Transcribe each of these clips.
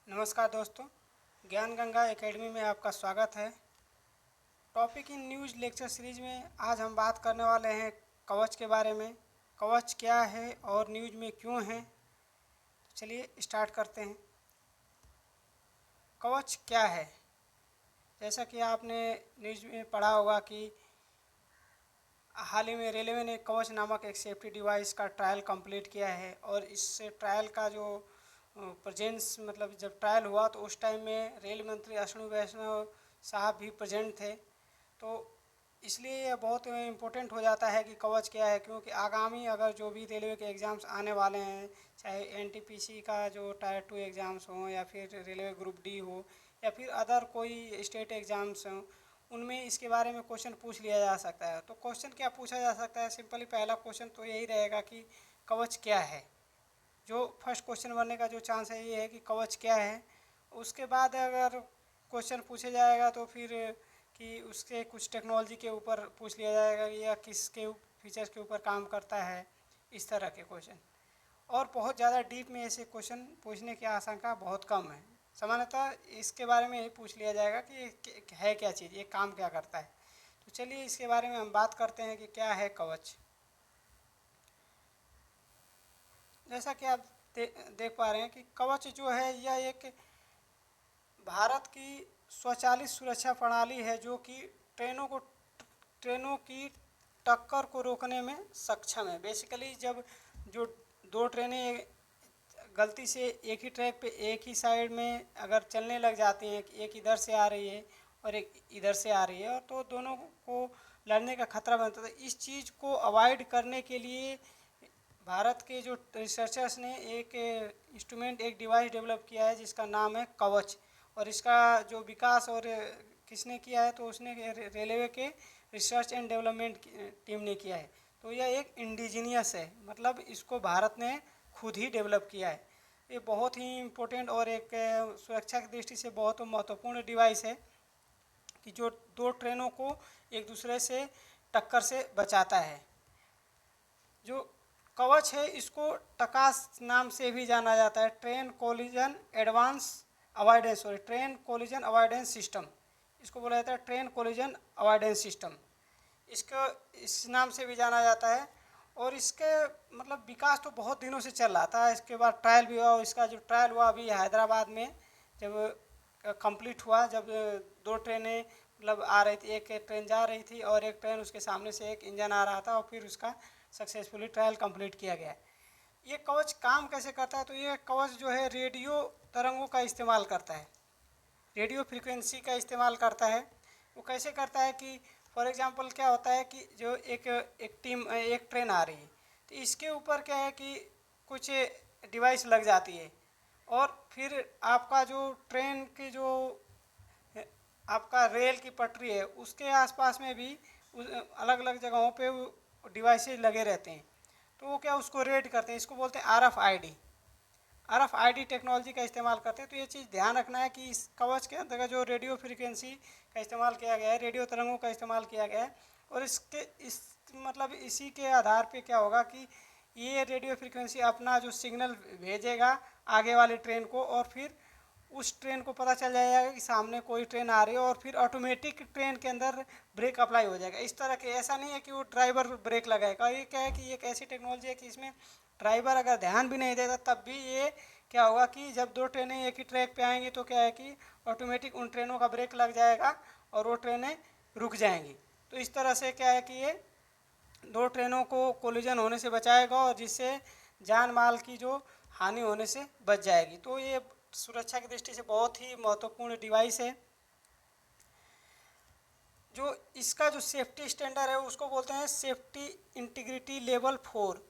नमस्कार दोस्तों, ज्ञान गंगा एकेडमी में आपका स्वागत है। Topic in news lecture series में आज हम बात करने वाले हैं कवच के बारे में। कवच क्या है और न्यूज़ में क्यों है, तो चलिए स्टार्ट करते हैं। कवच क्या है? जैसा कि आपने न्यूज़ में पढ़ा होगा कि हाल ही में रेलवे ने कवच नामक एक सेफ्टी डिवाइस का ट्रायल कंप्लीट किया है और इस ट्रायल का जो प्रेजेंस मतलब जब ट्रायल हुआ तो उस टाइम में रेल मंत्री अश्विनी वैष्णव साहब भी प्रेजेंट थे। तो इसलिए यह बहुत इम्पोर्टेंट हो जाता है कि कवच क्या है, क्योंकि आगामी अगर जो भी रेलवे के एग्ज़ाम्स आने वाले हैं, चाहे एनटीपीसी का जो टायर 2 एग्ज़ाम्स हों या फिर रेलवे ग्रुप डी हो या फिर अदर कोई स्टेट एग्ज़ाम्स हों, उनमें इसके बारे में क्वेश्चन पूछ लिया जा सकता है। तो क्वेश्चन क्या पूछा जा सकता है? सिंपली पहला क्वेश्चन तो यही रहेगा कि कवच क्या है। जो फर्स्ट क्वेश्चन बनने का जो चांस है ये है कि कवच क्या है। उसके बाद अगर क्वेश्चन पूछे जाएगा तो फिर कि उसके कुछ टेक्नोलॉजी के ऊपर पूछ लिया जाएगा या किसके फीचर्स के ऊपर काम करता है, इस तरह के क्वेश्चन। और बहुत ज़्यादा डीप में ऐसे क्वेश्चन पूछने की आशंका बहुत कम है। सामान्यतः इसके बारे में ही पूछ लिया जाएगा कि ये है क्या चीज़, ये काम क्या करता है। तो चलिए इसके बारे में हम बात करते हैं कि क्या है कवच। जैसा कि आप देख पा रहे हैं कि कवच जो है यह एक भारत की स्वचालित सुरक्षा प्रणाली है जो कि ट्रेनों की टक्कर को रोकने में सक्षम है। बेसिकली जब जो दो ट्रेनें गलती से एक ही ट्रैक पे एक ही साइड में अगर चलने लग जाती हैं, एक इधर से आ रही है और एक इधर से आ रही है, और तो दोनों को लड़ने का खतरा बनता था। इस चीज़ को अवॉइड करने के लिए भारत के जो रिसर्चर्स ने एक इंस्ट्रूमेंट, एक डिवाइस डेवलप किया है जिसका नाम है कवच। और इसका जो विकास और किसने किया है, तो उसने रेलवे के रिसर्च एंड डेवलपमेंट टीम ने किया है। तो यह एक इंडिजीनियस है, मतलब इसको भारत ने खुद ही डेवलप किया है। ये बहुत ही इम्पोर्टेंट और एक सुरक्षा की दृष्टि से बहुत महत्वपूर्ण डिवाइस है कि जो दो ट्रेनों को एक दूसरे से टक्कर से बचाता है। जो कवच है इसको टकास नाम से भी जाना जाता है, train collision advance avoidance, sorry train collision avoidance system. इसको बोला जाता है ट्रेन कोलिजन अवॉइडेंस सिस्टम, इसको इस नाम से भी जाना जाता है। और इसके मतलब विकास तो बहुत दिनों से चल रहा था। इसके बाद ट्रायल भी हुआ, इसका जो ट्रायल हुआ अभी हैदराबाद में जब कंप्लीट हुआ, जब दो ट्रेनें मतलब आ रही थी, एक ट्रेन जा रही थी और एक ट्रेन उसके सामने से एक इंजन आ रहा था, और फिर उसका सक्सेसफुली ट्रायल कंप्लीट किया गया। ये कवच काम कैसे करता है? तो ये कवच जो है रेडियो तरंगों का इस्तेमाल करता है, रेडियो फ्रीक्वेंसी का इस्तेमाल करता है। वो कैसे करता है कि फॉर एग्जांपल क्या होता है कि जो एक ट्रेन आ रही है, तो इसके ऊपर क्या है कि कुछ डिवाइस लग जाती है, और फिर आपका जो ट्रेन की जो आपका रेल की पटरी है उसके आसपास में भी अलग अलग जगहों पे डिवाइसेज लगे रहते हैं। तो वो क्या उसको रेड करते हैं, इसको बोलते हैं RFID टेक्नोलॉजी का इस्तेमाल करते हैं। तो ये चीज़ ध्यान रखना है कि इस कवच के अंतर्गत जो रेडियो फ्रीक्वेंसी का इस्तेमाल किया गया है, रेडियो तरंगों का इस्तेमाल किया गया है, और इस मतलब इसी के आधार पे क्या होगा कि ये रेडियो फ्रीक्वेंसी अपना जो सिग्नल भेजेगा आगे वाली ट्रेन को, और फिर उस ट्रेन को पता चल जाएगा कि सामने कोई ट्रेन आ रही है, और फिर ऑटोमेटिक ट्रेन के अंदर ब्रेक अप्लाई हो जाएगा। इस तरह के ऐसा नहीं है कि वो ड्राइवर ब्रेक लगाएगा। ये क्या है कि एक ऐसी टेक्नोलॉजी है कि इसमें ड्राइवर अगर ध्यान भी नहीं देता तब भी ये क्या होगा कि जब दो ट्रेनें एक ही ट्रैक पे आएंगी तो क्या है कि ऑटोमेटिक उन ट्रेनों का ब्रेक लग जाएगा और वो ट्रेनें रुक जाएंगी। तो इस तरह से क्या है कि ये दो ट्रेनों को कोलिजन होने से बचाएगा और जिससे जान माल की जो हानि होने से बच जाएगी। तो ये सुरक्षा की दृष्टि से बहुत ही महत्वपूर्ण डिवाइस है। जो इसका जो सेफ्टी स्टैंडर्ड है उसको बोलते हैं सेफ्टी इंटीग्रिटी लेवल 4।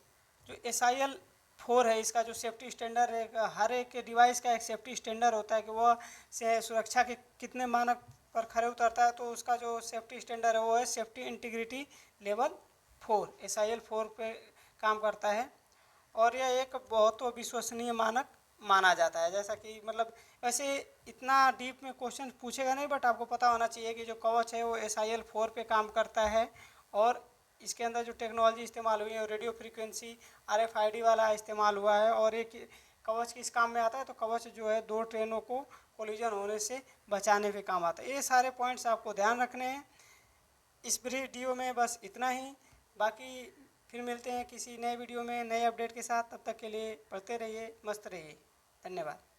जो SIL 4 है, इसका जो सेफ्टी स्टैंडर्ड है, हर एक डिवाइस का एक सेफ्टी स्टैंडर्ड होता है कि वह से सुरक्षा के कितने मानक पर खरे उतरता है। तो उसका जो सेफ्टी स्टैंडर्ड है वो है सेफ्टी इंटीग्रिटी लेवल 4, SIL 4 पे काम करता है। और यह एक बहुत विश्वसनीय मानक माना जाता है। जैसा कि मतलब वैसे इतना डीप में क्वेश्चन पूछेगा नहीं, बट आपको पता होना चाहिए कि जो कवच है वो SIL 4 पे काम करता है, और इसके अंदर जो टेक्नोलॉजी इस्तेमाल हुई है रेडियो फ्रीक्वेंसी RFID वाला इस्तेमाल हुआ है, और एक कवच किस काम में आता है, तो कवच जो है 2 ट्रेनों को कोलिजन होने से बचाने के काम आता है। ये सारे पॉइंट्स आपको ध्यान रखने हैं। इस वीडियो में बस इतना ही, बाकी फिर मिलते हैं किसी नए वीडियो में नए अपडेट के साथ। तब तक के लिए पढ़ते रहिए, मस्त रहिए। धन्यवाद।